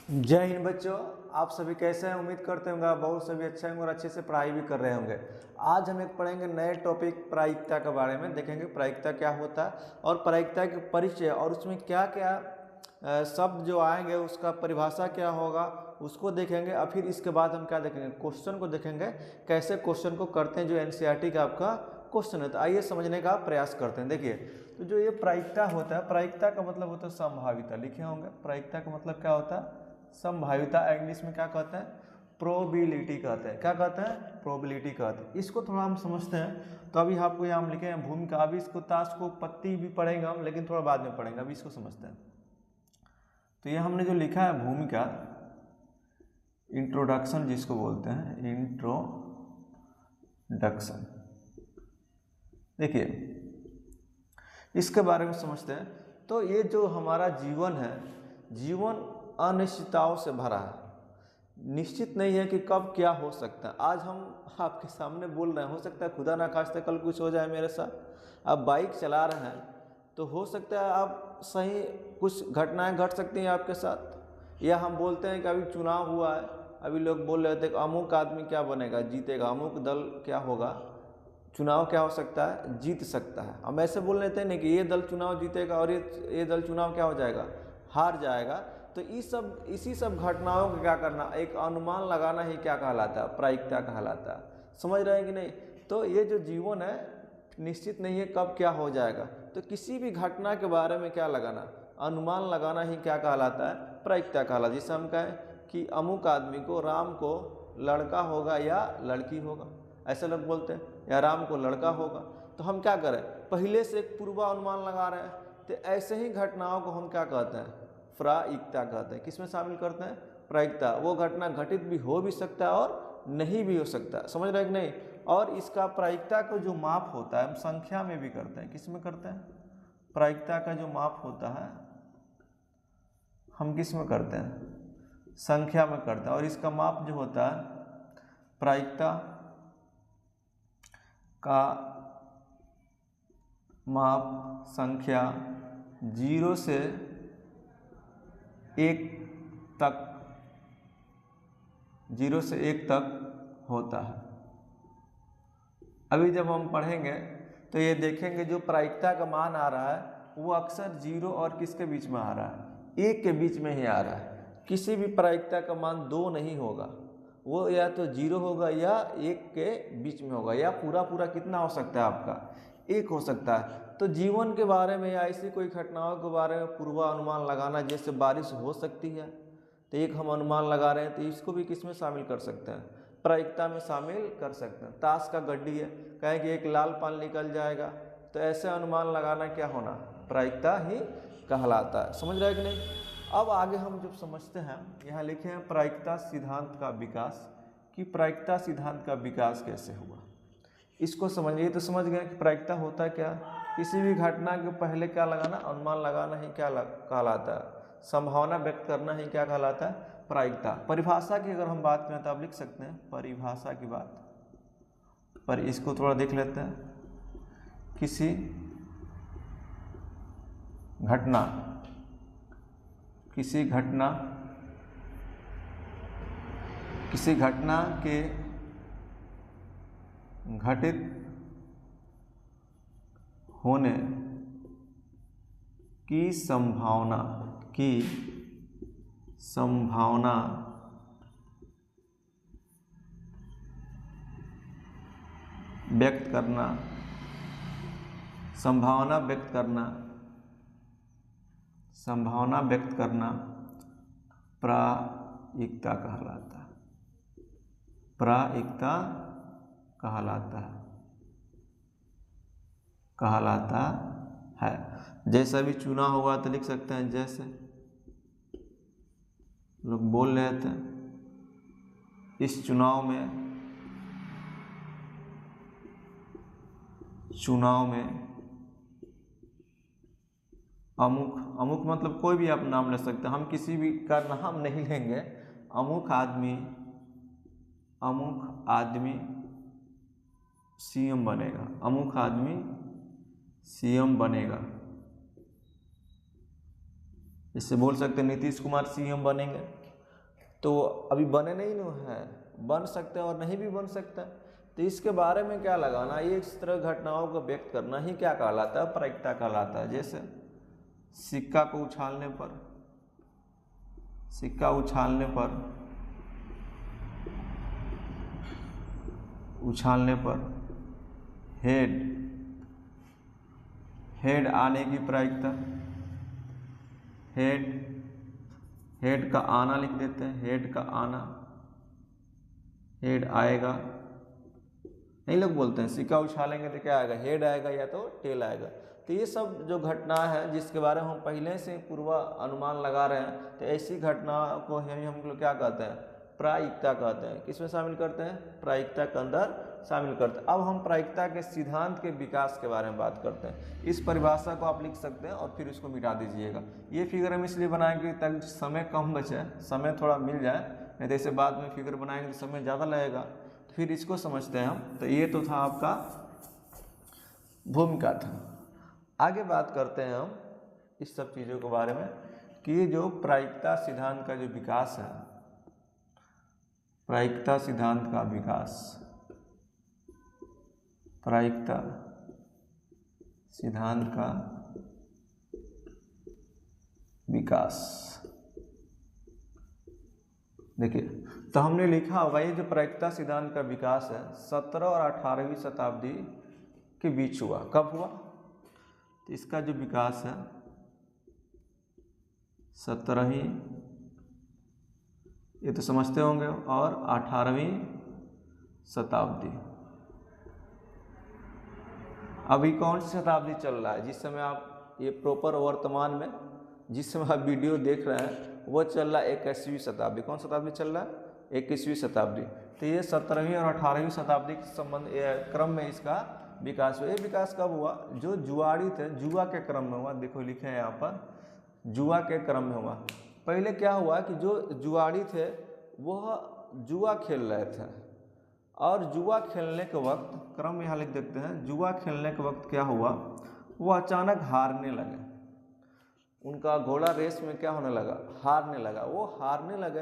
जय हिंद बच्चों, आप सभी कैसे हैं। उम्मीद करते होंगे बहुत सभी अच्छे होंगे और अच्छे से पढ़ाई भी कर रहे होंगे। आज हम एक पढ़ेंगे नए टॉपिक प्रायिकता के बारे में। देखेंगे प्रायिकता क्या होता है और प्रायिकता के परिचय और उसमें क्या क्या शब्द जो आएंगे उसका परिभाषा क्या होगा उसको देखेंगे। और फिर इसके बाद हम क्या देखेंगे, क्वेश्चन को देखेंगे, कैसे क्वेश्चन को करते हैं जो एनसीईआरटी का आपका क्वेश्चन है। तो आइए समझने का प्रयास करते हैं। देखिए, तो जो ये प्रायिकता होता है, प्रायिकता का मतलब होता है संभाविता। लिखे होंगे प्रायिकता का मतलब क्या होता है, संभाविता। इंग्लिश में क्या कहते हैं, प्रोबेबिलिटी कहते हैं। क्या कहते हैं, प्रोबेबिलिटी कहते हैं। इसको थोड़ा हम समझते हैं। तो अभी आपको यहाँ हम लिखे हैं भूमिका। अभी इसको ताश को पत्ती भी पढ़ेंगे हम, लेकिन थोड़ा बाद में पढ़ेंगे। अभी इसको समझते हैं। तो ये हमने जो लिखा है भूमिका, इंट्रोडक्शन जिसको बोलते हैं, इंट्रोडक्शन। देखिए, इसके बारे में समझते हैं। तो ये जो हमारा जीवन है, जीवन अनिश्चितताओं से भरा है। निश्चित नहीं है कि कब क्या हो सकता है। आज हम आपके सामने बोल रहे हैं, हो सकता है खुदा ना खास्ते कल कुछ हो जाए मेरे साथ। आप बाइक चला रहे हैं तो हो सकता है आप सही कुछ घटनाएं घट सकती हैं आपके साथ। या हम बोलते हैं कि अभी चुनाव हुआ है, अभी लोग बोल रहे थे कि अमुक आदमी क्या बनेगा, जीतेगा, अमुक दल क्या होगा, चुनाव क्या हो सकता है, जीत सकता है। हम ऐसे बोल लेते हैं ना कि ये दल चुनाव जीतेगा और ये दल चुनाव क्या हो जाएगा, हार जाएगा। तो इसी सब घटनाओं को क्या करना, एक अनुमान लगाना ही क्या कहलाता है, प्रायिकता कहलाता है। समझ रहे हैं कि नहीं। तो ये जो जीवन है निश्चित नहीं है कब क्या हो जाएगा। तो किसी भी घटना के बारे में क्या लगाना, अनुमान लगाना ही क्या कहलाता है, प्रायिकता कहलाता है। जिसे हम कहें कि अमुक आदमी को, राम को लड़का होगा या लड़की होगा, ऐसे लोग बोलते हैं, या राम को लड़का होगा। तो हम क्या करें, पहले से एक पूर्वानुमान लगा रहे हैं। तो ऐसे ही घटनाओं को हम क्या कहते हैं, प्रायिकता कहते हैं। किसमें शामिल करते हैं, प्रायिकता। वो घटना घटित भी हो भी सकता है और नहीं भी हो सकता है। समझ रहे हैं कि नहीं। और इसका प्रायिकता का जो माप होता है हम संख्या में भी करते हैं। किस में करते हैं, प्रायिकता का जो माप होता है हम किस में करते हैं, संख्या में करते हैं। और इसका माप जो होता है, प्रायिकता का माप संख्या 0 से 1 तक, 0 से 1 तक होता है। अभी जब हम पढ़ेंगे तो ये देखेंगे जो प्रायिकता का मान आ रहा है वो अक्सर 0 और किसके बीच में आ रहा है, 1 के बीच में ही आ रहा है। किसी भी प्रायिकता का मान 2 नहीं होगा, वो या तो 0 होगा या 1 के बीच में होगा, या पूरा कितना हो सकता है आपका, 1 हो सकता है। तो जीवन के बारे में या ऐसी कोई घटनाओं के बारे में पूर्वानुमान लगाना, जैसे बारिश हो सकती है तो एक हम अनुमान लगा रहे हैं, तो इसको भी किस में शामिल कर सकते हैं, प्रायिकता में शामिल कर सकते हैं। ताश का गड्डी है, कहें कि एक लाल पान निकल जाएगा, तो ऐसे अनुमान लगाना क्या होना, प्रायिकता ही कहलाता है। समझ रहे हैं कि नहीं। अब आगे हम जब समझते हैं, यहाँ लिखे हैं प्रायिकता सिद्धांत का विकास, कि प्रायिकता सिद्धांत का विकास कैसे हुआ। इसको समझिए तो समझ गए कि प्रायिकता होता क्या, किसी भी घटना के पहले क्या लगाना, अनुमान लगाना ही क्या कहलाता है, संभावना व्यक्त करना ही क्या कहलाता है, प्रायिकता। परिभाषा की अगर हम बात करें तो आप लिख सकते हैं परिभाषा की बात, पर इसको थोड़ा देख लेते हैं। किसी घटना, किसी घटना के घटित होने की संभावना व्यक्त करना, संभावना व्यक्त करना प्रायिकता कहलाता है, प्रायिकता कहलाता है। जैसे अभी चुनाव होगा तो लिख सकते हैं, जैसे लोग बोल रहे थे इस चुनाव में अमुक मतलब कोई भी आप नाम ले सकते हैं, हम किसी भी का नाम नहीं लेंगे। अमुक आदमी सीएम बनेगा, अमुक आदमी सीएम बनेगा। इससे बोल सकते हैं नीतीश कुमार सीएम बनेंगे, तो अभी बने नहीं न है, बन सकते हैं और नहीं भी बन सकते हैं। तो इसके बारे में क्या लगाना, ये इस तरह घटनाओं को व्यक्त करना ही क्या कहलाता है, प्रायिकता कहलाता है। जैसे सिक्का को उछालने पर, सिक्का उछालने पर हेड आने की प्रायिकता, हेड का आना लिख देते हैं, हेड का आना, हेड आएगा। नहीं लोग बोलते हैं सिक्का उछालेंगे तो क्या आएगा, हेड आएगा या तो टेल आएगा। तो ये सब जो घटना है जिसके बारे में हम पहले से पूर्वानुमान लगा रहे हैं, तो ऐसी घटना को हम लोग क्या कहते हैं, प्रायिकता कहते हैं। किसमें शामिल करते हैं, प्रायिकता के अंदर शामिल करते हैं। अब हम प्रायिकता के सिद्धांत के विकास के बारे में बात करते हैं। इस परिभाषा को आप लिख सकते हैं और फिर इसको मिटा दीजिएगा। ये फिगर हम इसलिए बनाएंगे ताकि समय कम बचे, समय थोड़ा मिल जाए, नहीं तो ऐसे बाद में फिगर बनाएंगे तो समय ज़्यादा लगेगा। तो फिर इसको समझते हैं हम। तो ये तो था आपका भूमिका था। आगे बात करते हैं हम इस सब चीज़ों के बारे में कि जो प्रायिकता सिद्धांत का जो विकास है, प्रायिकता सिद्धांत का विकास, प्रायिकता सिद्धांत का विकास। देखिए, तो हमने लिखा होगा ये जो प्रायिकता सिद्धांत का विकास है 17 और 18वीं शताब्दी के बीच हुआ। कब हुआ, तो इसका जो विकास है 17वीं, ये तो समझते होंगे, और 18वीं शताब्दी। अभी कौन सी शताब्दी चल रहा है, जिस समय आप ये प्रॉपर वर्तमान में जिस समय आप वीडियो देख रहे हैं वो चल रहा है 21वीं शताब्दी। कौन शताब्दी चल रहा है, 21वीं शताब्दी। तो ये 17वीं और 18वीं शताब्दी के संबंध क्रम में इसका विकास हुआ। ये विकास कब हुआ, जो जुआड़ी थे, जुआ के क्रम में हुआ। देखो लिखे हैं यहाँ पर, जुआ के क्रम में हुआ। पहले क्या हुआ कि जो जुआड़ी थे वह जुआ खेल रहे थे, और जुआ खेलने के वक्त, क्रम यहाँ लिख देते हैं, जुआ खेलने के वक्त क्या हुआ, वो अचानक हारने लगे। उनका घोड़ा रेस में क्या होने लगा, हारने लगा। वो हारने लगे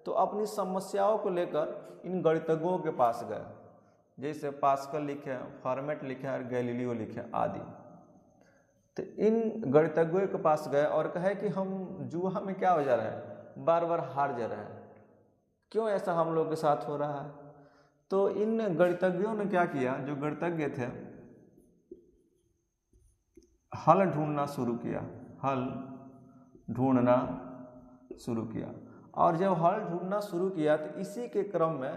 तो अपनी समस्याओं को लेकर इन गणितज्ञों के पास गए, जैसे पास्कल लिखे, फर्मेट लिखे और गैलीलियो लिखे आदि। तो इन गणितज्ञों के पास गए और कहे कि हम जुआ में क्या हो जा रहे हैं, बार बार हार जा रहे हैं, क्यों ऐसा हम लोग के साथ हो रहा है। तो इन गणितज्ञों ने क्या किया, जो गणितज्ञ थे, हल ढूंढना शुरू किया, हल ढूंढना शुरू किया। और जब हल ढूंढना शुरू किया तो इसी के क्रम में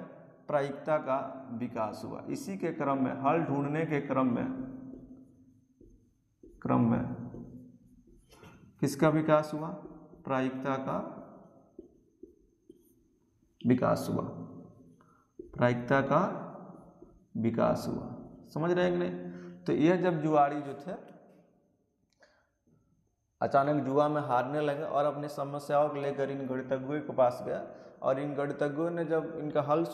प्रायिकता का विकास हुआ। इसी के क्रम में, हल ढूंढने के क्रम में किसका विकास हुआ, प्रायिकता का विकास हुआ, प्रायिकता का विकास हुआ। समझ रहे हैं कि नहीं। तो यह जब जुआड़ी जो थे अचानक जुआ में हारने लगे और अपनी समस्याओं को लेकर इन गणितज्ञों के पास गया, और इन गणितज्ञों ने जब इनका हल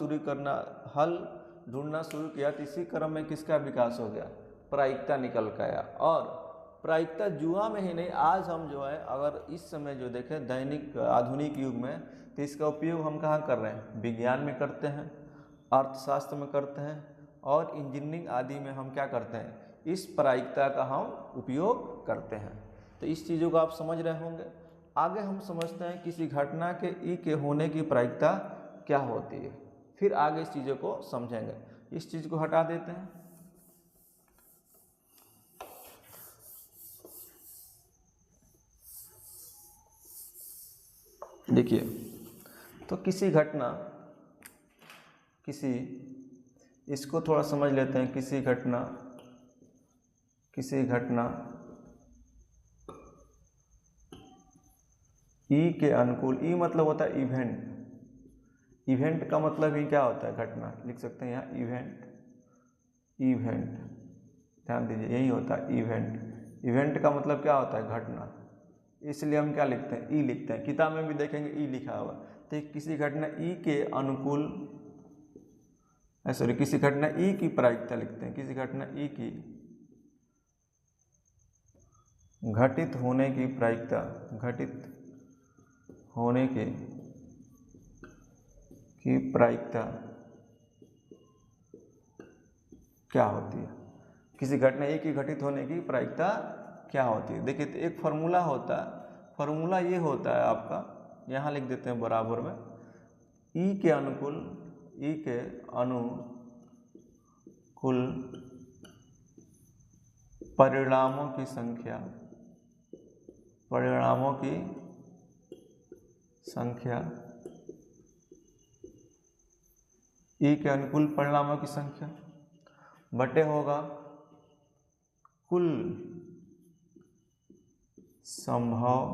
ढूंढना शुरू किया तो इसी क्रम में किसका विकास हो गया, प्रायिकता निकल के आया। और प्रायिकता जुआ में ही नहीं, आज हम जो है अगर इस समय जो देखें दैनिक आधुनिक युग में, तो इसका उपयोग हम कहाँ कर रहे हैं, विज्ञान में करते हैं, अर्थशास्त्र में करते हैं, और इंजीनियरिंग आदि में हम क्या करते हैं, इस प्रायिकता का हम उपयोग करते हैं। तो इस चीज़ों को आप समझ रहे होंगे। आगे हम समझते हैं किसी घटना के ई के होने की प्रायिकता क्या होती है, फिर आगे इस चीज़ों को समझेंगे। इस चीज़ को हटा देते हैं। देखिए, तो किसी घटना, इसको थोड़ा समझ लेते हैं। किसी घटना ई के अनुकूल, ई मतलब होता है इवेंट। इवेंट का मतलब ही क्या होता है, घटना। लिख सकते हैं यहाँ इवेंट, ध्यान दीजिए, यही होता है इवेंट। इवेंट का मतलब क्या होता है, घटना। इसलिए हम क्या लिखते हैं, ई लिखते हैं। किताब में भी देखेंगे ई लिखा हुआ। तो किसी घटना ई के अनुकूल, सॉरी, किसी घटना ई की प्रायिकता लिखते हैं। किसी घटना ई की घटित होने की प्रायिकता, घटित होने की की प्रायिकता क्या होती है, किसी घटना ए की घटित होने की प्रायिकता क्या होती है। देखिए तो एक फार्मूला होता है, फार्मूला ये होता है आपका, यहाँ लिख देते हैं बराबर में, ई के अनुकूल परिणामों की संख्या ई के अनुकूल परिणामों की संख्या बटे होगा कुल संभव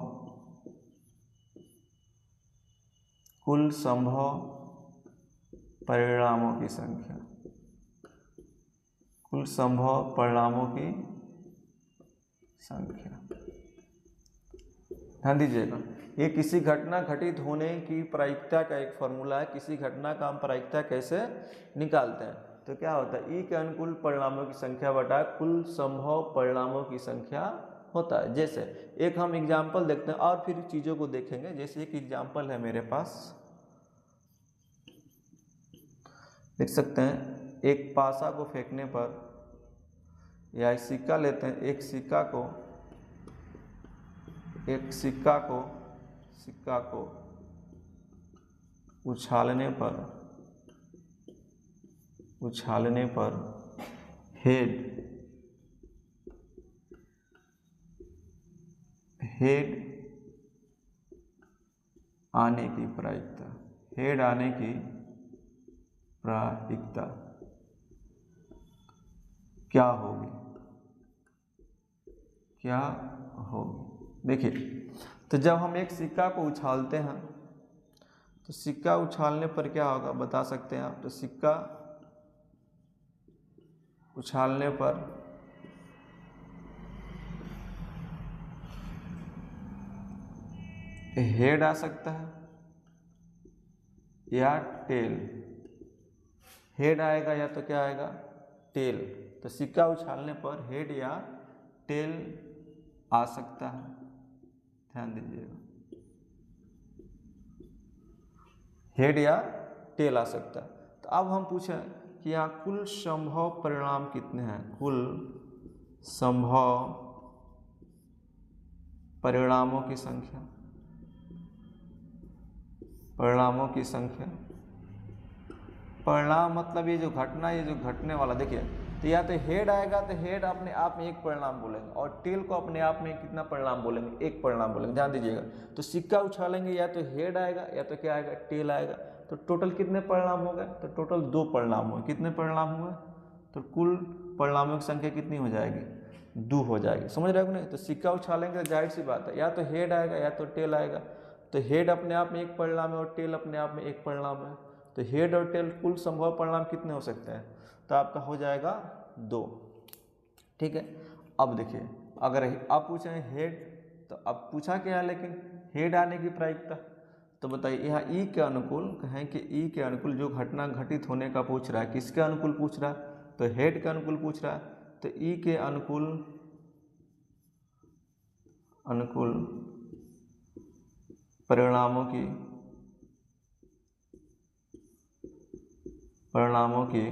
परिणामों की संख्या, कुल संभव परिणामों की संख्या। ध्यान दीजिएगा, ये किसी घटना घटित होने की प्रायिकता का एक फॉर्मूला है। किसी घटना का हम प्रायिकता कैसे निकालते हैं, तो क्या होता है, ई के अनुकूल परिणामों की संख्या बटा कुल संभव परिणामों की संख्या होता है। जैसे एक हम एग्जाम्पल देखते हैं और फिर चीज़ों को देखेंगे। जैसे एक एग्जाम्पल है मेरे पास, लिख सकते हैं, एक पासा को फेंकने पर, या एक सिक्का लेते हैं, एक सिक्का को उछालने पर हेड आने की प्रायिकता क्या होगी। देखिए, तो जब हम एक सिक्का को उछालते हैं तो सिक्का उछालने पर क्या होगा बता सकते हैं आप। तो सिक्का उछालने पर हेड आ सकता है या टेल। हेड आएगा या तो क्या आएगा, टेल। तो सिक्का उछालने पर हेड या टेल आ सकता है, ध्यान दीजिएगा, हेड या टेल आ सकता है। तो अब हम पूछें कि यहाँ कुल संभव परिणाम कितने हैं। कुल संभव परिणामों की संख्या, परिणाम मतलब ये जो घटने वाला, देखिए तो या तो हेड आएगा तो हेड अपने आप में एक परिणाम बोलेंगे, और टेल को अपने आप में कितना परिणाम बोलेंगे, एक परिणाम बोलेंगे। ध्यान दीजिएगा, तो सिक्का उछालेंगे या तो हेड आएगा या तो क्या आएगा, टेल आएगा। तो टोटल कितने परिणाम हो गए, तो टोटल 2 परिणाम हुए। कितने परिणाम हुए, तो कुल परिणामों की संख्या कितनी हो जाएगी, 2 हो जाएगी। समझ रहे हो नहीं। तो सिक्का उछालेंगे तो जाहिर सी बात है, या तो हेड आएगा या तो टेल आएगा। तो हेड अपने आप में एक परिणाम है और टेल अपने आप में एक परिणाम है। तो हेड और टेल कुल संभव परिणाम कितने हो सकते हैं, तो आपका हो जाएगा 2। ठीक है। अब देखिए, अगर आप पूछे हेड, तो अब पूछा क्या है, लेकिन हेड आने की प्रायिकता, तो बताइए यहाँ ई के अनुकूल कहें कि ई के अनुकूल जो घटना घटित होने का पूछ रहा है, किसके अनुकूल पूछ रहा है, तो हेड के अनुकूल पूछ रहा है। तो ई के अनुकूल परिणामों की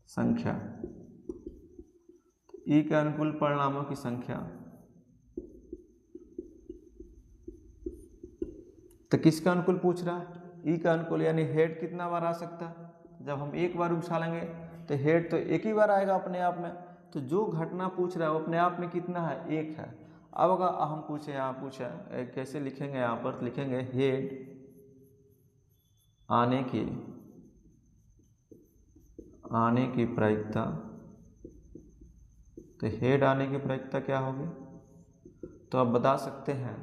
संख्या, ई के अनुकूल परिणामों की संख्या, तो किसका अनुकूल पूछ रहा है, ई का अनुकूल, यानी हेड कितना बार आ सकता है। जब हम एक बार उछालेंगे तो हेड तो एक ही बार आएगा अपने आप में। तो जो घटना पूछ रहा है वो अपने आप में कितना है, 1 है। अब अगर हम पूछे, यहाँ पूछा कैसे लिखेंगे, यहाँ पर लिखेंगे हेड आने की प्रायिकता। तो हेड आने की प्रायिकता क्या होगी, तो आप बता सकते हैं,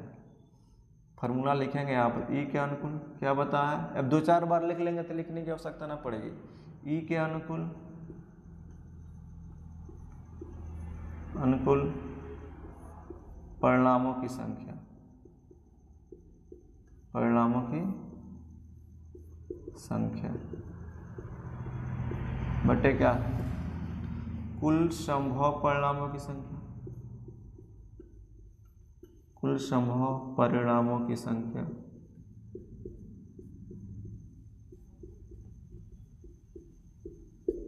फार्मूला लिखेंगे यहाँ पर, ई के अनुकूल क्या बताया। अब 2-4 बार लिख लेंगे तो लिखने की आवश्यकता ना पड़ेगी। ई के अनुकूल परिणामों की संख्या बटे क्या, कुल संभव परिणामों की संख्या, कुल संभव परिणामों की संख्या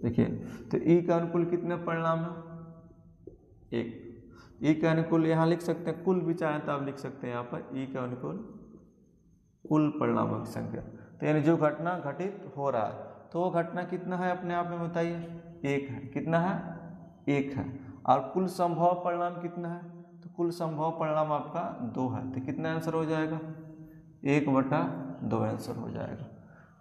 देखिए, तो ई के अनुकूल कितने परिणाम है? एक। ई के अनुकूल यहाँ लिख सकते हैं, कुल भी चाहें तो आप लिख सकते हैं यहाँ पर ई के अनुकूल कुल परिणामों की संख्या। तो यानी जो घटना घटित हो रहा है तो वो घटना कितना है अपने आप में बताइए? एक है। कितना है? एक है। और कुल संभव परिणाम कितना है? तो कुल संभव परिणाम आपका 2 है। तो कितना आंसर हो जाएगा? 1/2 आंसर हो जाएगा।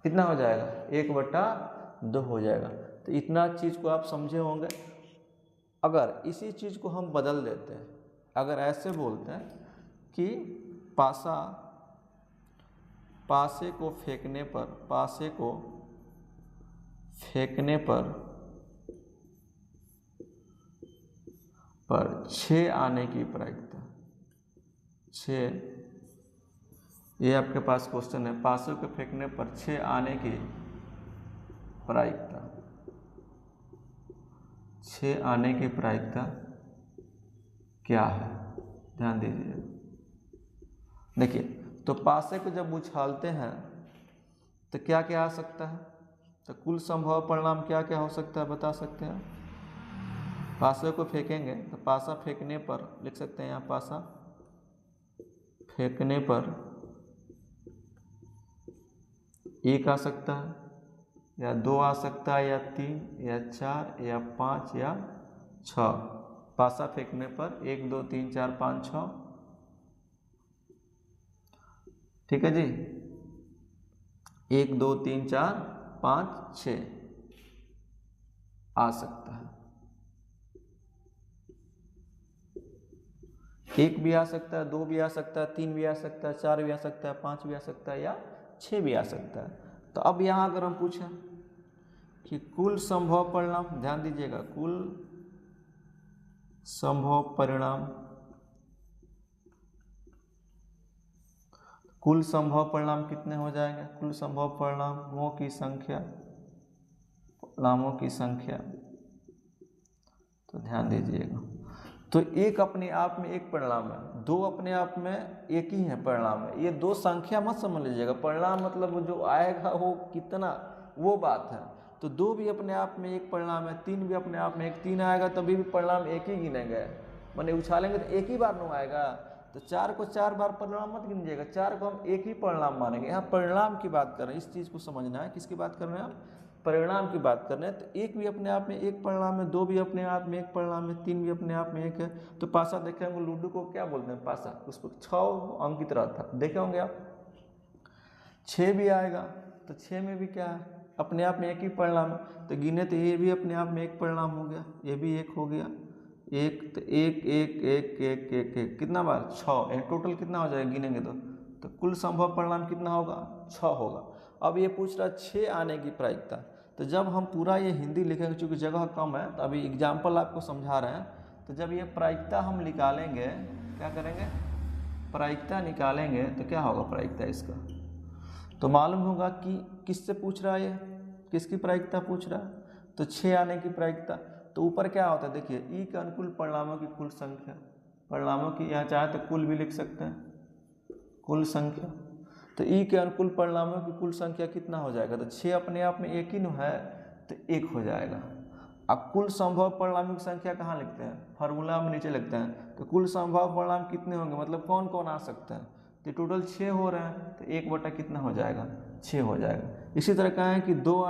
कितना हो जाएगा? 1/2 हो जाएगा। तो इतना चीज़ को आप समझे होंगे। अगर इसी चीज़ को हम बदल देते हैं, अगर ऐसे बोलते हैं कि पासे को फेंकने पर 6 आने की प्रायिकता, 6, ये आपके पास क्वेश्चन है, पासे को फेंकने पर 6 आने की प्रायिकता, 6 आने की प्रायिकता क्या है? ध्यान दीजिए। देखिए, तो पासे को जब उछालते हैं तो क्या क्या आ सकता है? तो कुल संभव परिणाम क्या क्या हो सकता है बता सकते हैं? पासे को फेंकेंगे तो पासा फेंकने पर लिख सकते हैं यहाँ, पासा फेंकने पर 1 आ सकता है, या 2 आ सकता है, या 3, या 4, या 5, या 6। पासा फेंकने पर 1 2 3 4 5 6। ठीक है जी, 1 2 3 4 5 6 आ सकता है। 1 भी आ सकता है, 2 भी आ सकता है, 3 भी आ सकता है, 4 भी आ सकता है, 5 भी आ सकता है, या 6 भी आ सकता है। तो अब यहाँ अगर हम पूछें कि कुल संभव परिणाम, ध्यान दीजिएगा, कुल संभव परिणाम, कुल संभव परिणाम कितने हो जाएंगे? कुल संभव परिणामों की संख्या, तो ध्यान दीजिएगा, तो एक अपने आप में एक परिणाम है, 2 अपने आप में एक ही है परिणाम है। ये 2 संख्या मत समझ लीजिएगा, परिणाम मतलब जो आएगा वो कितना, वो बात है। तो 2 भी अपने आप में एक परिणाम है, 3 भी अपने आप में एक, 3 आएगा तभी भी परिणाम एक ही गिनेंगे, माने उछालेंगे तो एक ही बार नहीं आएगा। तो 4 को 4 बार परिणाम मत गिनिएगा, 4 को हम एक ही परिणाम मानेंगे। यहाँ परिणाम की बात कर रहे हैं, इस चीज़ को समझना है। किसकी बात कर रहे हैं हम? परिणाम की बात कर रहे हैं। तो 1 भी अपने आप में एक परिणाम है, 2 भी अपने आप में एक परिणाम है, 3 भी अपने आप में एक है। तो पासा देखे होंगे, लूडो को क्या बोलते हैं? पासा। उसको 6 अंकित रहता था, देखे होंगे आप। 6 भी आएगा तो 6 में भी क्या है? अपने आप में एक ही परिणाम है। तो गिने तो ये भी अपने आप में एक परिणाम हो गया, ये भी एक हो गया, एक, तो एक एक एक एक एक एक कितना बार? 6। टोटल कितना हो जाएगा गिनेंगे तो कुल संभव परिणाम कितना होगा? 6 होगा। अब ये पूछ रहा 6 आने की प्रायिकता। तो जब हम पूरा ये हिंदी लिखेंगे, चूँकि जगह कम है तो अभी एग्जाम्पल आपको समझा रहे हैं। तो जब ये प्रायिकता हम निकालेंगे, क्या करेंगे? प्रायिकता निकालेंगे तो क्या होगा प्रायिकता इसका? तो मालूम होगा कि किससे पूछ रहा है, ये किसकी प्रायिकता पूछ रहा है? तो 6 आने की प्रायिकता। तो ऊपर क्या होता है देखिए, ई के अनुकूल परिणामों की कुल संख्या, परिणामों की, यहाँ चाहे तो कुल भी लिख सकते हैं, कुल संख्या। तो ई के अनुकूल परिणामों की कुल संख्या कितना हो जाएगा? तो 6 अपने आप में एक ही न है, तो 1 हो जाएगा। अब कुल संभव परिणामों की संख्या कहाँ लिखते हैं? फार्मूला में नीचे लिखते हैं। तो कुल संभव परिणाम कितने होंगे, मतलब कौन कौन आ सकते हैं? तो टोटल 6 हो रहे हैं, तो 1 बटा कितना हो जाएगा? 6 हो जाएगा। इसी तरह कहा है कि 2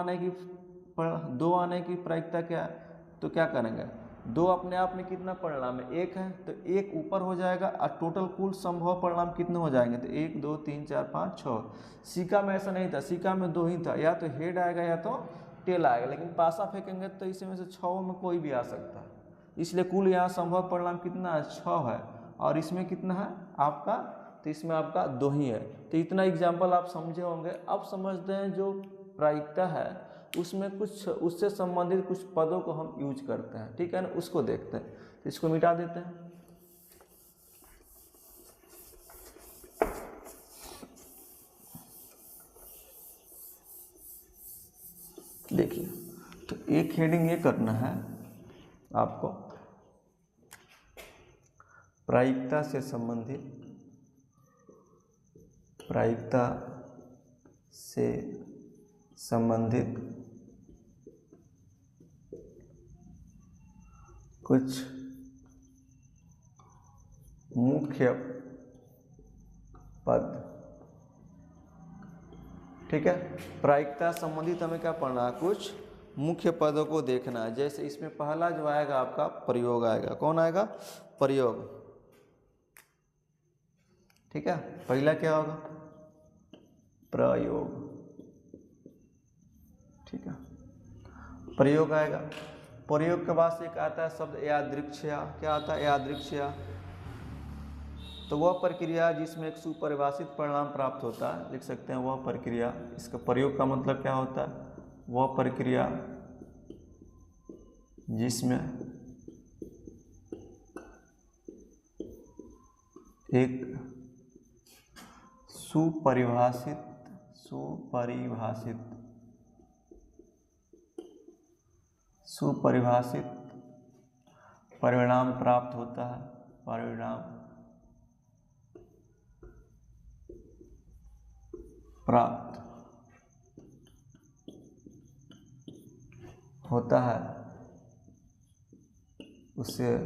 आने की प्रायिकता क्या है? तो क्या करेंगे? 2 अपने आप में कितना परिणाम है? 1 है, तो 1 ऊपर हो जाएगा और टोटल कुल संभव परिणाम कितने हो जाएंगे? तो 1 2 3 4 5 6। सिक्का में ऐसा नहीं था, सिक्का में 2 ही था, या तो हेड आएगा या तो टेल आएगा, लेकिन पासा फेंकेंगे तो इसमें से 6 में कोई भी आ सकता है। इसलिए कुल यहाँ संभव परिणाम कितना है? 6 है। और इसमें कितना है आपका? तो इसमें आपका 2 ही है। तो इतना एग्जाम्पल आप समझे होंगे। अब समझते हैं जो प्रायिकता है उसमें कुछ उससे संबंधित कुछ पदों को हम यूज करते हैं, ठीक है ना, उसको देखते हैं। तो इसको मिटा देते हैं। देखिए, तो एक हेडिंग ये करना है आपको, प्रायिकता से संबंधित कुछ मुख्य पद। ठीक है, प्रायिकता संबंधित हमें क्या पढ़ना है, कुछ मुख्य पदों को देखना है। जैसे इसमें पहला जो आएगा आपका प्रयोग आएगा। कौन आएगा? प्रयोग। ठीक है, पहला क्या होगा? प्रयोग। ठीक है, प्रयोग आएगा। प्रयोग के बाद से एक आता है शब्द यादृच्छया। क्या आता है? यादृच्छया। तो वह प्रक्रिया जिसमें एक सुपरिभाषित परिणाम प्राप्त होता है, लिख सकते हैं वह प्रक्रिया। इसका प्रयोग का मतलब क्या होता है? वह प्रक्रिया जिसमें एक सुपरिभाषित परिणाम प्राप्त होता है। परिणाम प्राप्त होता है, उसे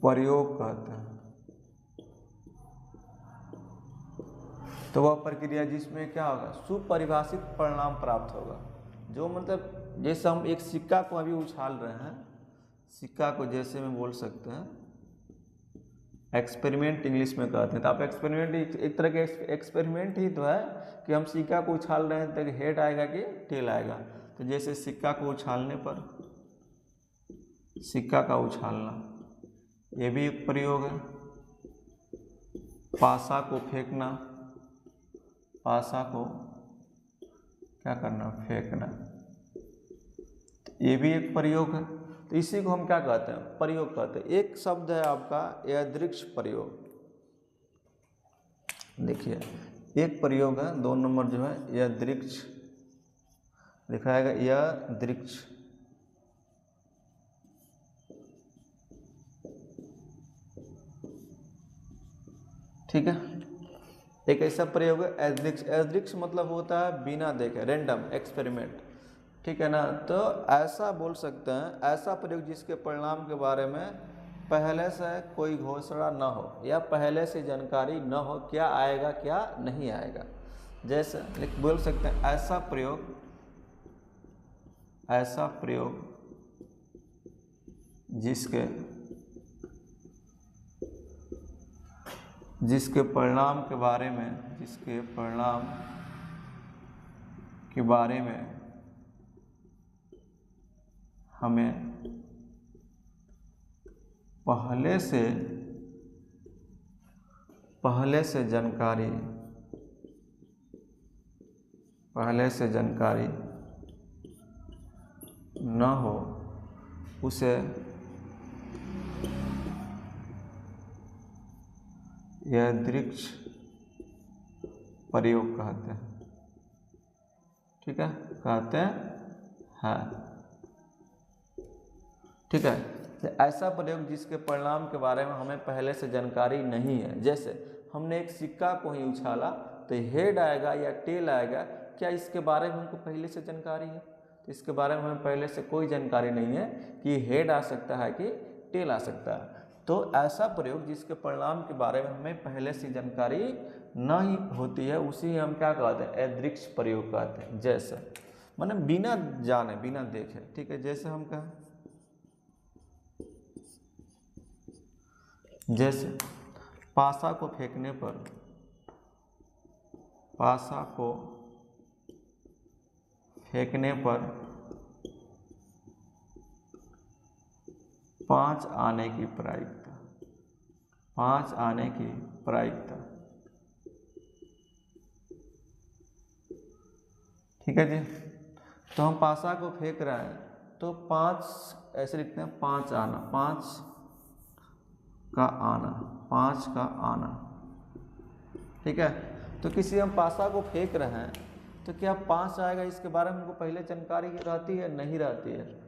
प्रयोग कहते हैं। तो वह प्रक्रिया जिसमें क्या होगा? सुपरिभाषित परिणाम प्राप्त होगा। जो मतलब जैसे हम एक सिक्का को अभी उछाल रहे हैं, सिक्का को जैसे में बोल सकते हैं एक्सपेरिमेंट इंग्लिश में कहते हैं। तो आप एक्सपेरिमेंट एक तरह के एक्सपेरिमेंट ही तो है कि हम सिक्का को उछाल रहे हैं तो हेड आएगा कि टेल आएगा। तो जैसे सिक्का को उछालने पर, सिक्का का उछालना, ये भी एक प्रयोग है। पासा को फेंकना, पासा को क्या करना? फेंकना, ये भी एक प्रयोग है। तो इसी को हम क्या कहते हैं? प्रयोग कहते हैं। एक शब्द है आपका यादृक्ष प्रयोग। देखिए एक प्रयोग है, 2 नंबर जो है यादृक्ष लिखा है, यादृक्ष। ठीक है, एक ऐसा प्रयोग है यादृक्ष। यादृक्ष मतलब होता है बिना देखे, रैंडम एक्सपेरिमेंट। ठीक है ना? तो ऐसा बोल सकते हैं, ऐसा प्रयोग जिसके परिणाम के बारे में पहले से कोई घोषणा न हो या पहले से जानकारी न हो, क्या आएगा क्या नहीं आएगा। जैसे बोल सकते हैं ऐसा प्रयोग जिसके परिणाम के बारे में हमें पहले से जानकारी न हो, उसे यादृक्ष प्रयोग कहते हैं। ठीक है, कहते हैं। ठीक है, तो ऐसा प्रयोग जिसके परिणाम के बारे में हमें पहले से जानकारी नहीं है। जैसे हमने एक सिक्का को ही उछाला तो हेड आएगा या टेल आएगा, क्या इसके बारे में हमको पहले से जानकारी है? तो इसके बारे में हमें पहले से कोई जानकारी नहीं है कि हेड आ सकता है कि टेल आ सकता है। तो ऐसा प्रयोग जिसके परिणाम के बारे में हमें पहले से जानकारी नहीं होती है, उसी हम क्या कहते हैं? यादृक्ष प्रयोग कहते हैं। जैसे माने बिना जाने बिना देखे। ठीक है, जैसे हम कहें, जैसे पासा को फेंकने पर 5 आने की प्रायिकता। ठीक है जी, तो हम पासा को फेंक रहे हैं तो 5 ऐसे लिखते हैं, 5 आना, 5 का आना। ठीक है, तो किसी हम पासा को फेंक रहे हैं तो क्या 5 आएगा, इसके बारे में हमको पहले जानकारी रहती है? नहीं रहती है।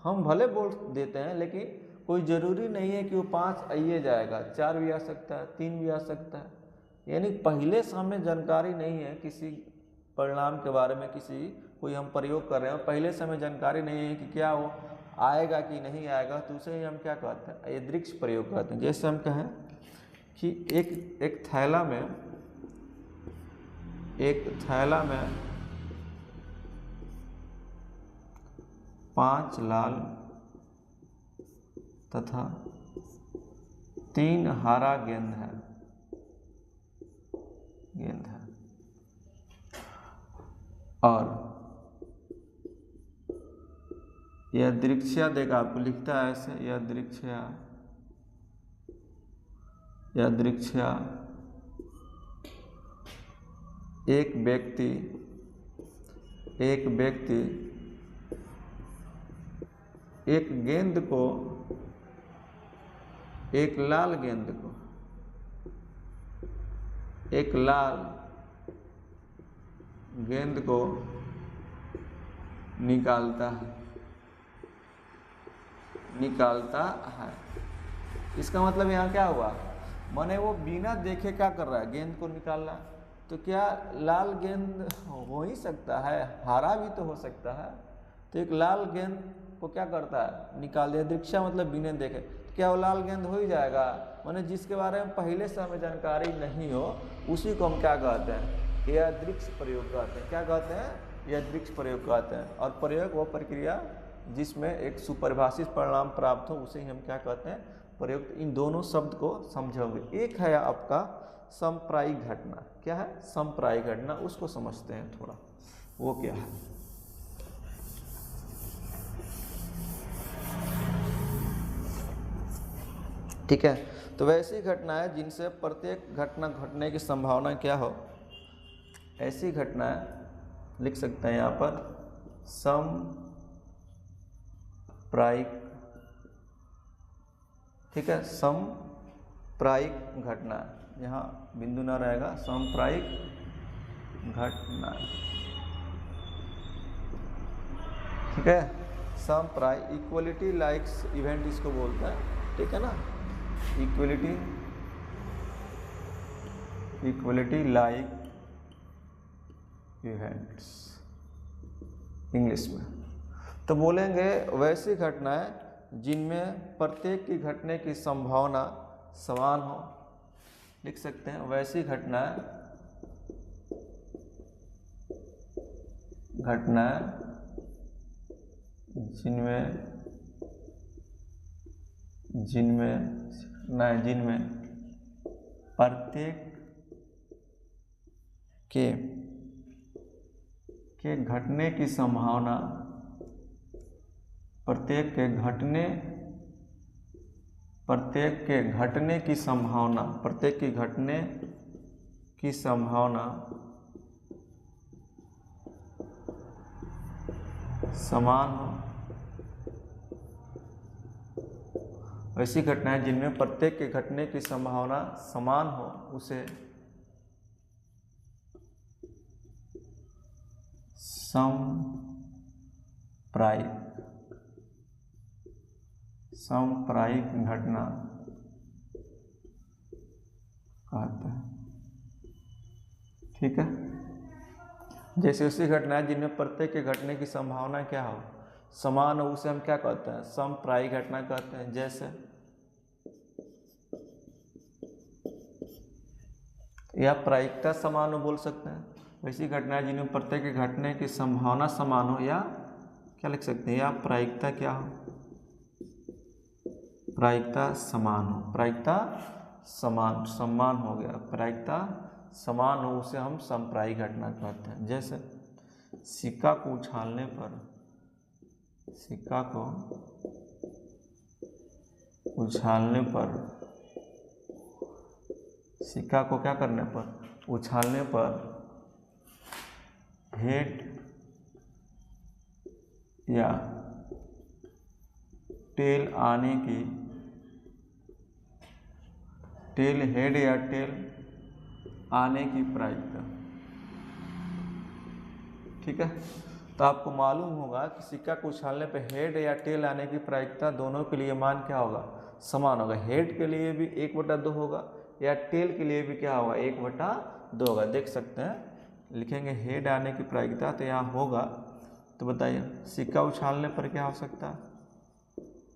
हम भले बोल देते हैं लेकिन कोई ज़रूरी नहीं है कि वो 5 आइए जाएगा, 4 भी आ सकता है, 3 भी आ सकता है। यानी पहले से हमें जानकारी नहीं है किसी परिणाम के बारे में, किसी कोई हम प्रयोग कर रहे हैं, पहले से हमें जानकारी नहीं है कि क्या वो आएगा कि नहीं आएगा, तो उसे ही हम क्या कहते हैं, यादृक्ष प्रयोग कहते हैं। जैसे हम कहें कि एक थैला में 5 लाल तथा 3 हरा गेंद है और यादृच्छिक देखा आपको लिखता है ऐसे, यादृच्छिक एक व्यक्ति एक गेंद को, एक लाल गेंद को निकालता है। इसका मतलब यहाँ क्या हुआ, माने वो बिना देखे क्या कर रहा है, गेंद को निकाल रहा है। तो क्या लाल गेंद हो ही सकता है, हरा भी तो हो सकता है। तो एक लाल गेंद को क्या करता है, निकाल दिया। दृक्षा मतलब बिना देखे, तो क्या वो लाल गेंद हो ही जाएगा। माने जिसके बारे में पहले से हमें जानकारी नहीं हो, उसी को हम क्या कहते हैं, यादृक्ष प्रयोग कहते हैं। क्या कहते हैं, यादृक्ष प्रयोग कहते हैं। और प्रयोग वो प्रक्रिया जिसमें एक सुपरिभाषित परिणाम प्राप्त हो, उसे ही हम क्या कहते हैं, प्रयोग। इन दोनों शब्द को समझोगे। एक है आपका समप्रायिक घटना। क्या है, समप्रायिक घटना, उसको समझते हैं थोड़ा, वो क्या है। ठीक है, तो वैसी घटना है जिनसे प्रत्येक घटना घटने की संभावना क्या हो, ऐसी घटनाएं लिख सकते हैं यहाँ पर समप्रायिक। ठीक है, समप्रायिक घटना, यहाँ बिंदु ना रहेगा, समप्रायिक घटना। ठीक है, समप्रायिक, इक्वलिटी लाइक्स इवेंट इसको बोलते हैं। ठीक है ना, इक्वलिटी लाइक इवेंट्स इंग्लिश में। तो बोलेंगे वैसी घटनाएं जिनमें प्रत्येक की घटने की संभावना समान हो। लिख सकते हैं वैसी घटनाएं जिनमें प्रत्येक के घटने की संभावना, प्रत्येक के घटने की संभावना समान हो। ऐसी घटनाएं जिनमें प्रत्येक के घटने की संभावना समान हो, उसे समप्रायिक घटना कहते हैं। ठीक है, जैसे ऐसी घटनाएं जिनमें प्रत्येक के घटने की संभावना क्या हो, समान हो, उसे हम क्या कहते हैं, समप्रायिक घटना कहते हैं। जैसे या प्रायिकता समान हो बोल सकते हैं। वैसी घटनाएं जिनमें प्रत्येक के घटने की संभावना समान हो, या क्या लिख सकते हैं, या प्रायिकता क्या हो, प्रायिकता समान हो। प्रायिकता समान हो गया, प्रायिकता समान हो, उसे हम समप्रायिक घटना कहते हैं। जैसे सिक्का को उछालने पर, सिक्का को क्या करने पर, उछालने पर हेड या टेल आने की प्रायिकता। ठीक है, तो आपको मालूम होगा कि सिक्का को उछालने पर हेड या टेल आने की प्रायिकता दोनों के लिए मान क्या होगा, समान होगा। हेड के लिए भी 1/2 होगा, या टेल के लिए भी क्या होगा, 1/2 होगा। देख सकते हैं, लिखेंगे हेड आने की प्रायिकता, तो यहाँ होगा तो बताइए सिक्का उछालने पर क्या हो सकता है?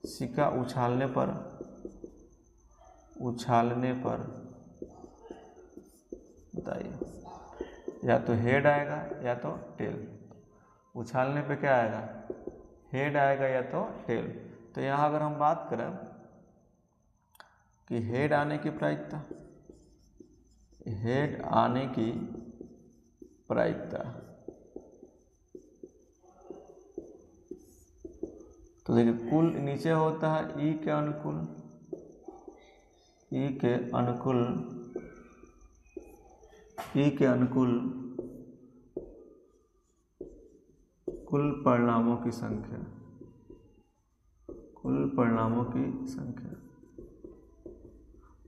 सिक्का उछालने पर बताइए या तो हेड आएगा या तो टेल। उछालने पे क्या आएगा? हेड आएगा या तो टेल। तो यहाँ अगर हम बात करें कि हेड आने की प्रायिकता, तो देखिए कुल नीचे होता है ई के अनुकूल कुल परिणामों की संख्या,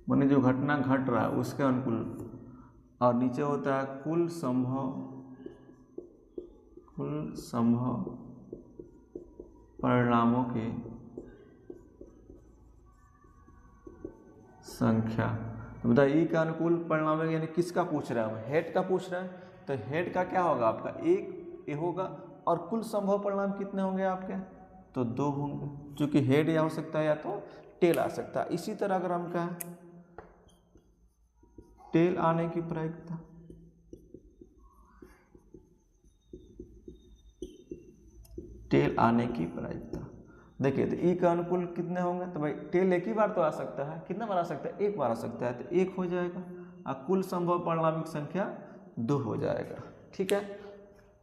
माने जो घटना घट रहा है उसके अनुकूल, और नीचे होता है कुल संभव परिणामों की संख्या। तो बताइए ई का अनुकूल परिणाम यानी किसका पूछ रहे हैं हम? हेड का पूछ रहे हैं। तो हेड का क्या होगा आपका? एक ये होगा, और कुल संभव परिणाम कितने होंगे आपके? तो 2 होंगे, क्योंकि हेड या हो सकता है या तो टेल आ सकता है। इसी तरह अगर हम कहें टेल आने की प्रायिकता, देखिए तो ई का अनुकूल कितने होंगे? तो भाई टेल एक ही बार तो आ सकता है, कितना बार आ सकता है? एक बार आ सकता है, तो 1 हो जाएगा, और कुल संभव परिणामिक संख्या 2 हो जाएगा। ठीक है,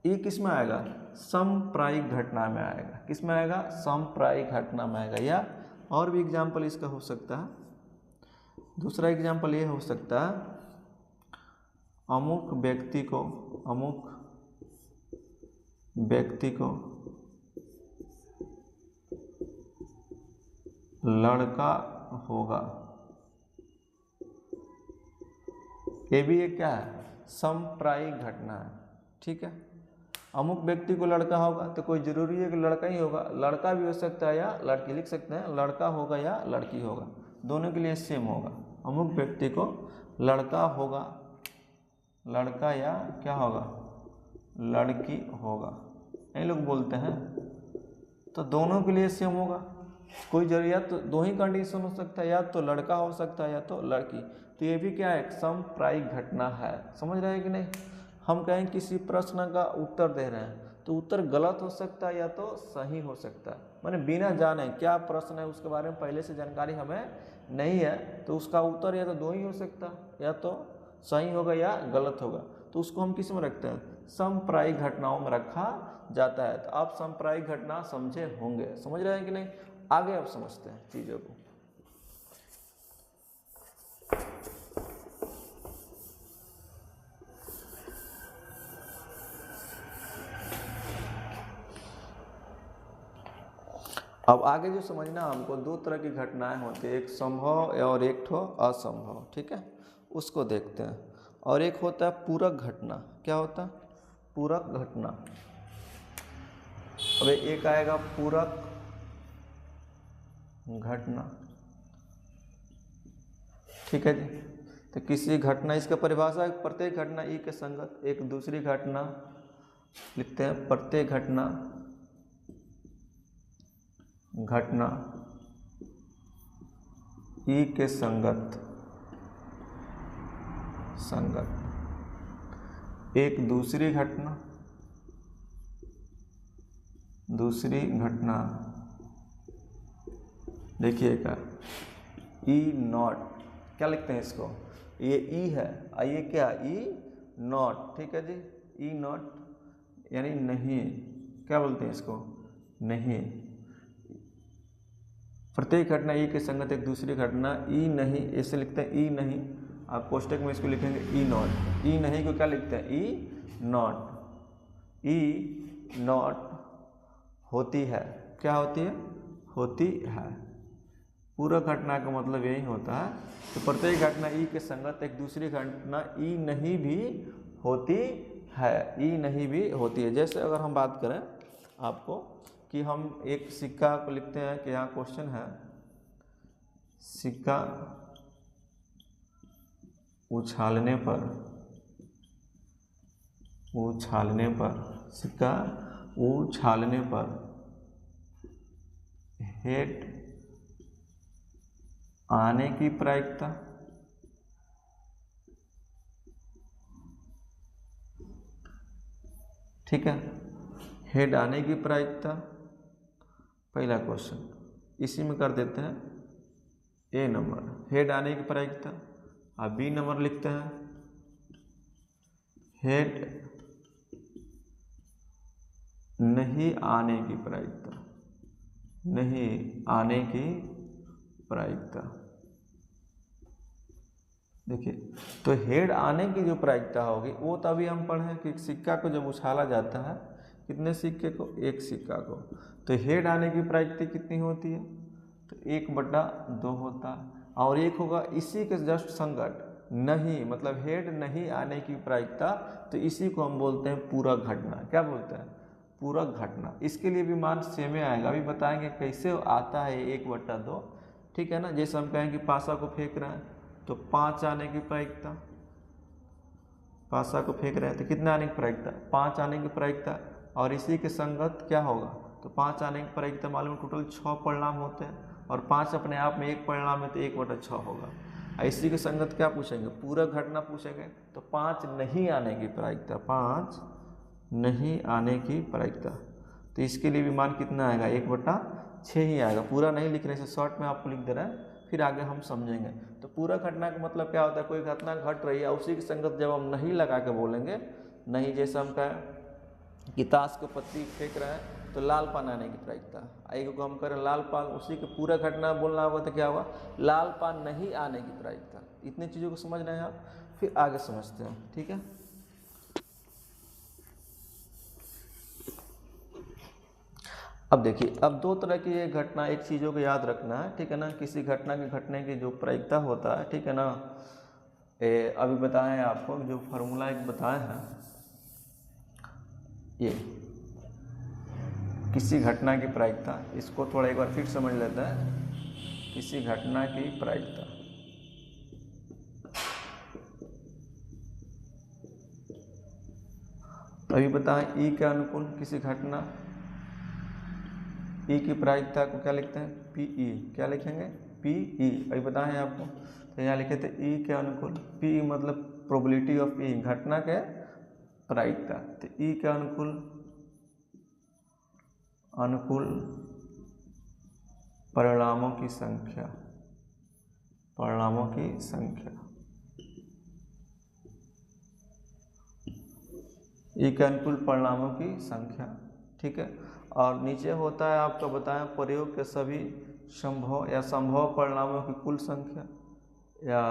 ई किस में आएगा? समप्रायिक घटना में आएगा। किस में आएगा? समप्रायिक घटना में आएगा। या और भी एग्जाम्पल इसका हो सकता है। दूसरा एग्जाम्पल ये हो सकता है, अमुक व्यक्ति को लड़का होगा। ये भी एक क्या है? समप्रायिक घटना है। ठीक है, अमुक व्यक्ति को लड़का होगा तो कोई जरूरी है कि लड़का ही होगा? लड़का भी हो सकता है या लड़की, लिख सकते हैं लड़का होगा या लड़की होगा, दोनों के लिए सेम होगा। अमुक व्यक्ति को लड़का होगा, लड़का या क्या होगा? लड़की होगा, यही लोग बोलते हैं। तो दोनों के लिए सेम होगा। कोई जरूरत तो 2 ही कंडीशन हो सकता है, या तो लड़का हो सकता है या तो लड़की। तो ये भी क्या है? समप्रायिक घटना है। समझ रहे हैं कि नहीं? हम कहें किसी प्रश्न का उत्तर दे रहे हैं तो उत्तर गलत हो सकता है या तो सही हो सकता है, माने बिना जाने क्या प्रश्न है उसके बारे में पहले से जानकारी हमें नहीं है, तो उसका उत्तर या तो 2 ही हो सकता है, या तो सही होगा या गलत होगा। तो उसको हम किस में रखते हैं? समप्रायिक घटनाओं में रखा जाता है। तो आप समप्रायिक घटना समझे होंगे, समझ रहे हैं कि नहीं? आगे अब समझते हैं चीजों को। अब आगे जो समझना हमको, 2 तरह की घटनाएं होती है, एक संभव और एक ठो असंभव। ठीक है, उसको देखते हैं। और एक होता है पूरक घटना। क्या होता है? पूरक घटना। अब एक आएगा पूरक घटना। ठीक है जी, तो किसी घटना, इसका परिभाषा प्रत्येक घटना ई के संगत, एक दूसरी घटना लिखते हैं प्रत्येक घटना ई के संगत एक दूसरी घटना देखिएगा ई नॉट, क्या लिखते हैं इसको? ये ई है और ये क्या? ई नॉट। ठीक है जी, ई नॉट यानी नहीं, क्या बोलते हैं इसको? नहीं। प्रत्येक घटना ई के संगत एक दूसरी घटना ई नहीं, ऐसे लिखते हैं ई नहीं। आप कोष्टक में इसको लिखेंगे ई नॉट। ई नहीं को क्या लिखते हैं? ई नॉट। ई नॉट होती है, क्या होती है? होती है। पूरक घटना का मतलब यही होता है कि प्रत्येक घटना ई के संगत एक दूसरी घटना ई नहीं भी होती है, ई नहीं भी होती है। जैसे अगर हम बात करें आपको कि हम एक सिक्का को लिखते हैं कि यहाँ क्वेश्चन है, सिक्का उछालने पर सिक्का उछालने पर हेड आने की प्रायिकता, ठीक है, हेड आने की प्रायिकता पहला क्वेश्चन। इसी में कर देते हैं ए नंबर, हेड आने की प्रायिकता। अब बी नंबर लिखते हैं हेड नहीं आने की प्रायिकता, नहीं आने की प्रायिकता। देखिए, तो हेड आने की जो प्रायिकता होगी वो तो अभी हम पढ़े कि सिक्का को जब उछाला जाता है, कितने सिक्के को, एक सिक्का को, तो हेड आने की प्रायिकता कितनी होती है, तो 1/2 होता है। और एक होगा इसी के जस्ट संगत नहीं, मतलब हेड नहीं आने की प्रायिकता, तो इसी को हम बोलते हैं पूरक घटना। क्या बोलते हैं, पूरक घटना। इसके लिए भी मान सेम आएगा, अभी बताएंगे कैसे आता है 1/2, ठीक है ना। जैसे हम कहें कि पासा को फेंक रहे हैं तो 5 आने की प्रायिकता, पासा को फेंक रहे हैं तो कितना आने की प्रायिकता, 5 आने की प्रायिकता। और इसी के संगत क्या होगा, तो 5 आने की प्रायिकता मालूम, टोटल 6 परिणाम होते हैं और 5 अपने आप में एक परिणाम है तो 1/6 होगा। इसी के संगत क्या पूछेंगे, पूरक घटना पूछेंगे, तो 5 नहीं आने की प्रायिकता, 5 नहीं आने की प्रायिकता। तो इसके लिए भी मान कितना आएगा, 1/6 ही आएगा। पूरा नहीं लिख रहे, शॉर्ट में आपको लिख दे रहे हैं, फिर आगे हम समझेंगे। तो पूरा घटना का मतलब क्या होता है, कोई घटना घट रही है, उसी की संगत जब हम नहीं लगा के बोलेंगे, नहीं जैसे हम कहें कि ताश के पत्ती फेंक रहे हैं तो लाल पान आने की प्रायिकता, एक को हम करें लाल पान, उसी के पूरा घटना बोलना होगा तो क्या होगा, लाल पान नहीं आने की प्रायिकता। इतनी चीज़ों को समझ रहे हैं आप, फिर आगे समझते हैं, ठीक है। अब देखिए, अब 2 तरह की ये घटना, एक चीज़ों को याद रखना है, ठीक है ना। किसी घटना के घटने की जो प्रायिकता होता है, ठीक है ना, अभी बताएं आपको जो फार्मूला एक बताए हैं, ये किसी घटना की प्रायिकता, इसको थोड़ा एक बार फिर समझ लेते हैं। किसी घटना की प्रायिकता, तो अभी बताएं ई के अनुकूल किसी घटना, ई की प्रायिकता को क्या लिखते हैं, पी ई, क्या लिखेंगे, पी ई। अभी बताएं आपको, तो यहाँ लिखे थे ई के अनुकूल, पी मतलब प्रोबेबिलिटी ऑफ ई, घटना के प्रायिकता। तो ई के अनुकूल, अनुकूल परिणामों की संख्या, परिणामों की संख्या, ई के अनुकूल परिणामों की संख्या, ठीक है। और नीचे होता है आपका बताएं प्रयोग के सभी संभव या संभव परिणामों की कुल संख्या, या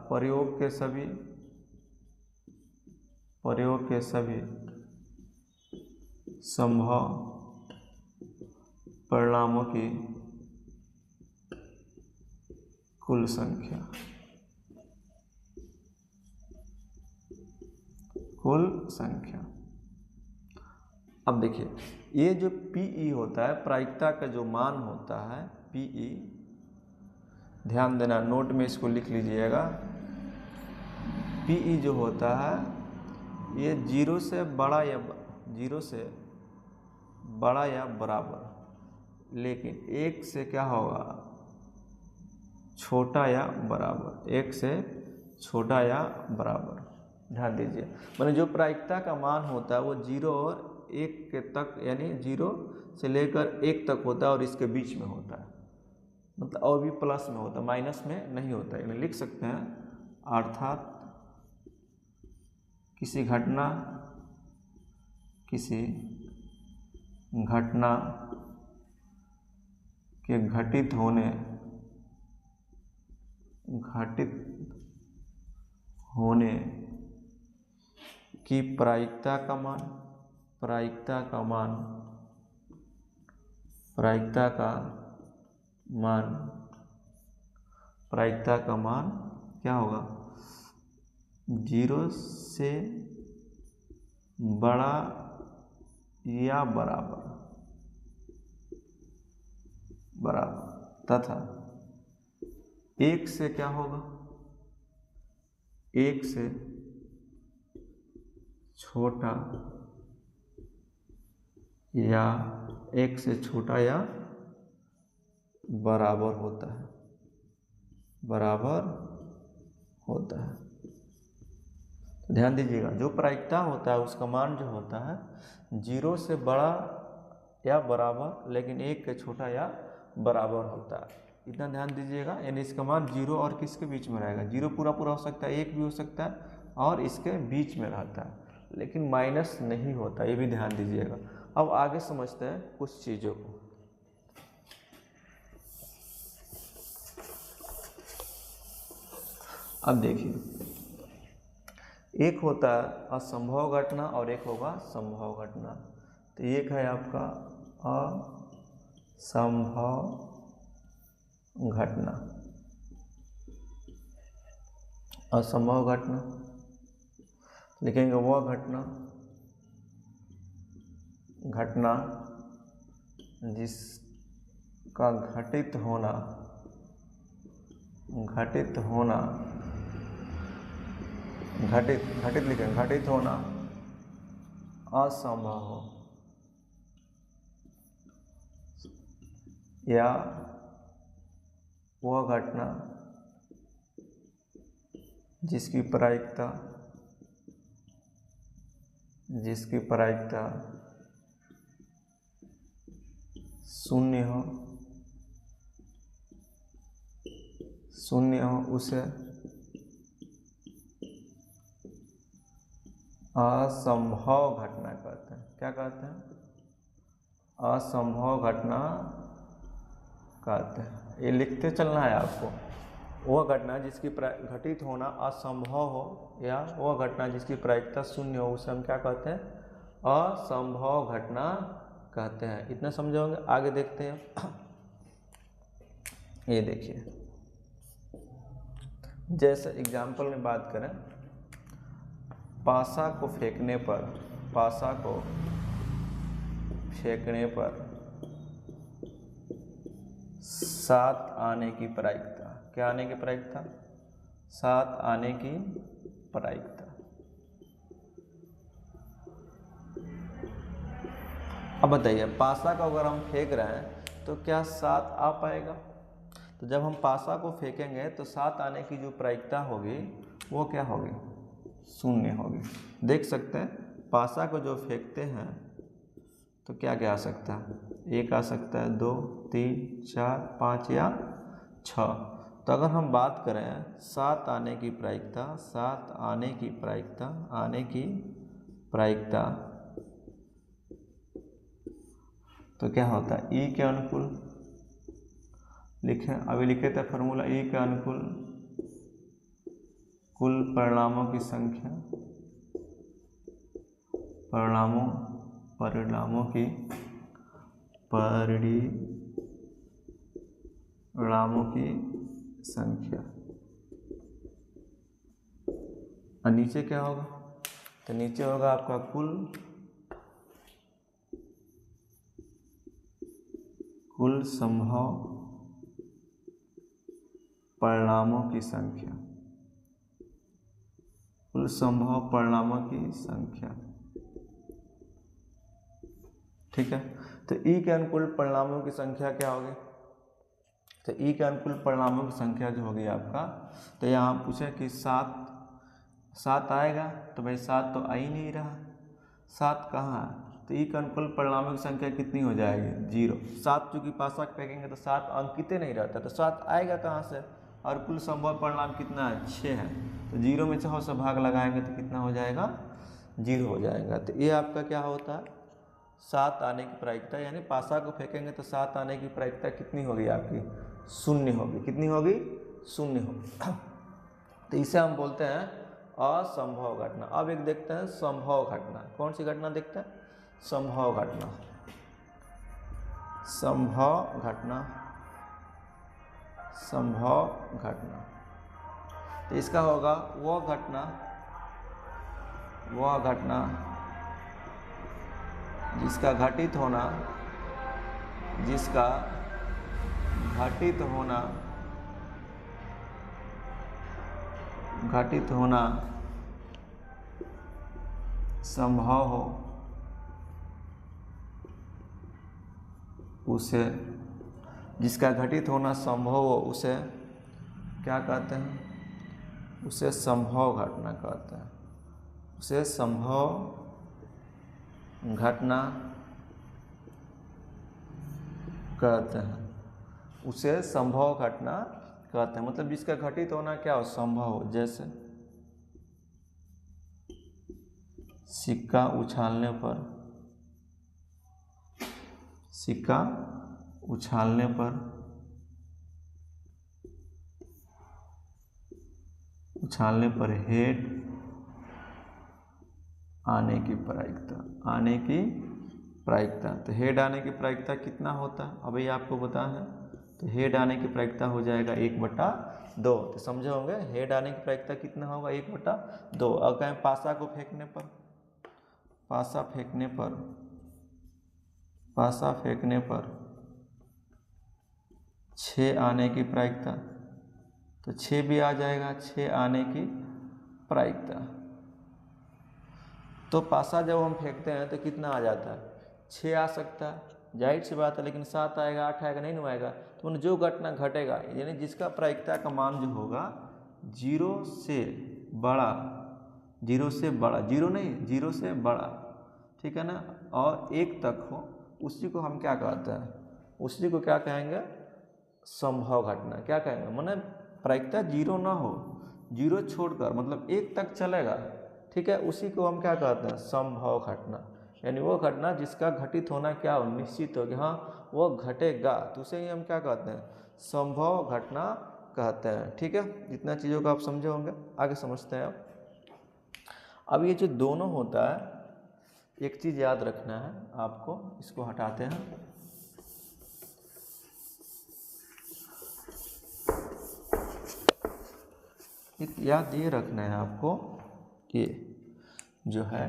प्रयोग के सभी संभव परिणामों की कुल संख्या, कुल संख्या। अब देखिए, ये जो पीई होता है, प्रायिकता का जो मान होता है पीई, ध्यान देना, नोट में इसको लिख लीजिएगा। पीई जो होता है ये 0 से बड़ा या 0 से बड़ा या बराबर, लेकिन 1 से क्या होगा, छोटा या बराबर, 1 से छोटा या बराबर। ध्यान दीजिए, मैंने जो प्रायिकता का मान होता है वो 0 और 1 के तक, यानी 0 से लेकर 1 तक होता है और इसके बीच में होता है, मतलब और भी प्लस में होता है, माइनस में नहीं होता है। यानी लिख सकते हैं, अर्थात किसी घटना के घटित होने की प्रायिकता का मान क्या होगा, 0 से बड़ा या बराबर तथा 1 से क्या होगा, 1 से छोटा या एक से छोटा या बराबर होता है, बराबर होता है। तो ध्यान दीजिएगा, जो प्रायिकता होता है उसका मान जो होता है 0 से बड़ा या बराबर, लेकिन 1 के छोटा या बराबर होता है। इतना ध्यान दीजिएगा, यानी इसका मान 0 और किसके बीच में रहेगा, 0 पूरा पूरा हो सकता है, 1 भी हो सकता है, और इसके बीच में रहता है, लेकिन माइनस नहीं होता, ये भी ध्यान दीजिएगा। अब आगे समझते हैं कुछ चीज़ों को। अब देखिए, एक होता है असंभव घटना और एक होगा संभव घटना। तो एक है आपका असंभव घटना, असंभव घटना लिखेंगे वह घटना, घटना जिसका घटित होना लिखेंगे, घटित होना असंभव हो, या वह घटना जिसकी प्रायिकता शून्य हो, उसे असंभव घटना कहते हैं। क्या कहते हैं? असंभव घटना कहते हैं। ये लिखते चलना है आपको। वह घटना जिसकी घटित होना असंभव हो, या वह घटना जिसकी प्रायिकता शून्य हो, उसे हम क्या कहते हैं? असंभव घटना कहते हैं। इतना समझोगे? आगे देखते हैं। ये देखिए, जैसे एग्जाम्पल में बात करें, पासा को फेंकने पर 7 आने की प्रायिकता, क्या आने की प्रायिकता? 7 आने की प्रायिकता। अब बताइए, पासा को अगर हम फेंक रहे हैं तो क्या 7 आ पाएगा? तो जब हम पासा को फेंकेंगे तो 7 आने की जो प्रायिकता होगी वो क्या होगी? शून्य होगी। देख सकते हैं, पासा को जो फेंकते हैं तो क्या क्या आ सकता है? 1 आ सकता है, 2, 3, 4, 5 या 6। तो अगर हम बात करें 7 आने की प्रायिकता, तो क्या होता है? ई के अनुकूल लिखें, अभी लिखे थे फॉर्मूला, ई के अनुकूल कुल परिणामों की संख्या, परिणामों की संख्या। और नीचे क्या होगा? तो नीचे होगा आपका कुल संभव परिणामों की संख्या, कुल संभव परिणामों की संख्या। ठीक है, तो ई के अनुकूल परिणामों की संख्या क्या होगी? तो ई के अनुकूल परिणामों की संख्या जो होगी आपका, तो यहाँ पूछे कि 7 आएगा, तो भाई 7 तो आ ही नहीं रहा, 7 कहाँ है? तो ई के अनुकूल परिणामों की संख्या कितनी हो जाएगी? 0। 7 चूँकि पासा फेंकेंगे तो 7 अंकित नहीं रहता, तो 7 आएगा कहाँ से? और कुल संभव परिणाम कितना है? 6 है। तो 0 में 6 से भाग लगाएंगे तो कितना हो जाएगा? 0 हो जाएगा। तो ये आपका क्या होता है? 7 आने की प्रायिकता, यानी पासा को फेंकेंगे तो 7 आने की प्रायिकता कितनी होगी आपकी? शून्य होगी। कितनी होगी? शून्य होगी। तो इसे हम बोलते हैं असंभव घटना। अब एक देखते हैं संभव घटना। कौन सी घटना देखते हैं? संभव घटना। तो इसका होगा वह घटना जिसका घटित होना संभव हो, उसे जिसका घटित होना संभव हो उसे क्या कहते हैं? उसे संभव घटना कहते हैं। उसे संभव घटना कहते हैं। उसे संभव घटना कहते हैं, मतलब जिसका घटित होना क्या हो? संभव हो। जैसे सिक्का उछालने पर, सिक्का उछालने पर, उछालने पर हेड आने की प्रायिकता, आने की प्रायिकता। तो हेड आने की प्रायिकता कितना होता है? अभी आपको पता है। तो हेड आने की प्रायिकता हो जाएगा 1/2। तो समझे होंगे हेड आने की प्रायिकता कितना होगा? 1/2। अब कहें पासा को फेंकने पर, पासा फेंकने पर, पासा फेंकने पर 6 आने की प्रायिकता, तो 6 भी आ जाएगा, 6 आने की प्रायिकता। तो पासा जब हम फेंकते हैं तो कितना आ जाता है? 6 आ सकता है, जाहिर सी बात है, लेकिन 7 आएगा, 8 आएगा, नहीं ना आएगा। तो जो घटना घटेगा, यानी जिसका प्रायिकता का मान जो होगा 0 से बड़ा, 0 से बड़ा, 0 नहीं, 0 से बड़ा, ठीक है ना, और 1 तक हो, उसी को हम क्या कहते हैं? उसी को क्या कहेंगे? संभव घटना। क्या कहेंगे? माने प्रायिकता 0 ना हो, 0 छोड़कर मतलब 1 तक चलेगा, ठीक है, उसी को हम क्या कहते हैं? संभव घटना। यानी वो घटना जिसका घटित होना क्या हो? निश्चित हो कि हाँ वो घटेगा, तो उसे ही हम क्या कहते हैं? संभव घटना कहते हैं। ठीक है, इतना चीज़ों को आप समझे होंगे। आगे समझते हैं अब ये जो दोनों होता है, एक चीज़ याद रखना है आपको, इसको हटाते हैं। एक याद ये रखना है आपको कि जो है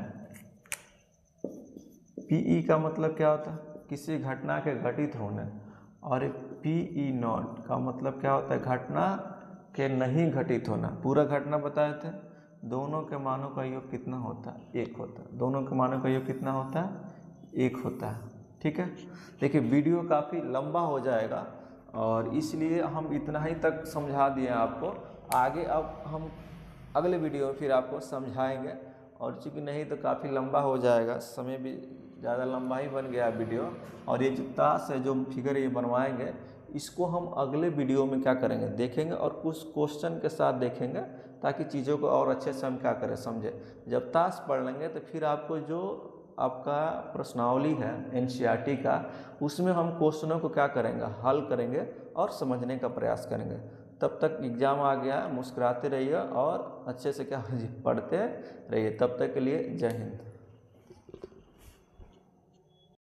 पीई का मतलब क्या होता है? किसी घटना के घटित होने। और एक पीई नॉट का मतलब क्या होता है? घटना के नहीं घटित होना। पूरा घटना बताए थे, दोनों के मानों का योग कितना होता है? 1 होता है। दोनों के मानों का योग कितना होता है? 1 होता है। ठीक है, देखिए वीडियो काफ़ी लंबा हो जाएगा और इसलिए हम इतना ही तक समझा दिए आपको। आगे अब हम अगले वीडियो में फिर आपको समझाएंगे, और चूँकि नहीं तो काफ़ी लंबा हो जाएगा, समय भी ज़्यादा लंबा ही बन गया वीडियो। और ये जो ताश है, जो फिगर ये बनवाएंगे, इसको हम अगले वीडियो में क्या करेंगे? देखेंगे, और कुछ क्वेश्चन के साथ देखेंगे, ताकि चीज़ों को और अच्छे से हम क्या करें? समझे। जब ताश पढ़ लेंगे तो फिर आपको जो आपका प्रश्नावली है एनसीईआरटी का, उसमें हम क्वेश्चनों को क्या करेंगे? हल करेंगे और समझने का प्रयास करेंगे। तब तक एग्ज़ाम आ गया, मुस्कुराते रहिए और अच्छे से क्या पढ़ते रहिए। तब तक के लिए जय हिंद।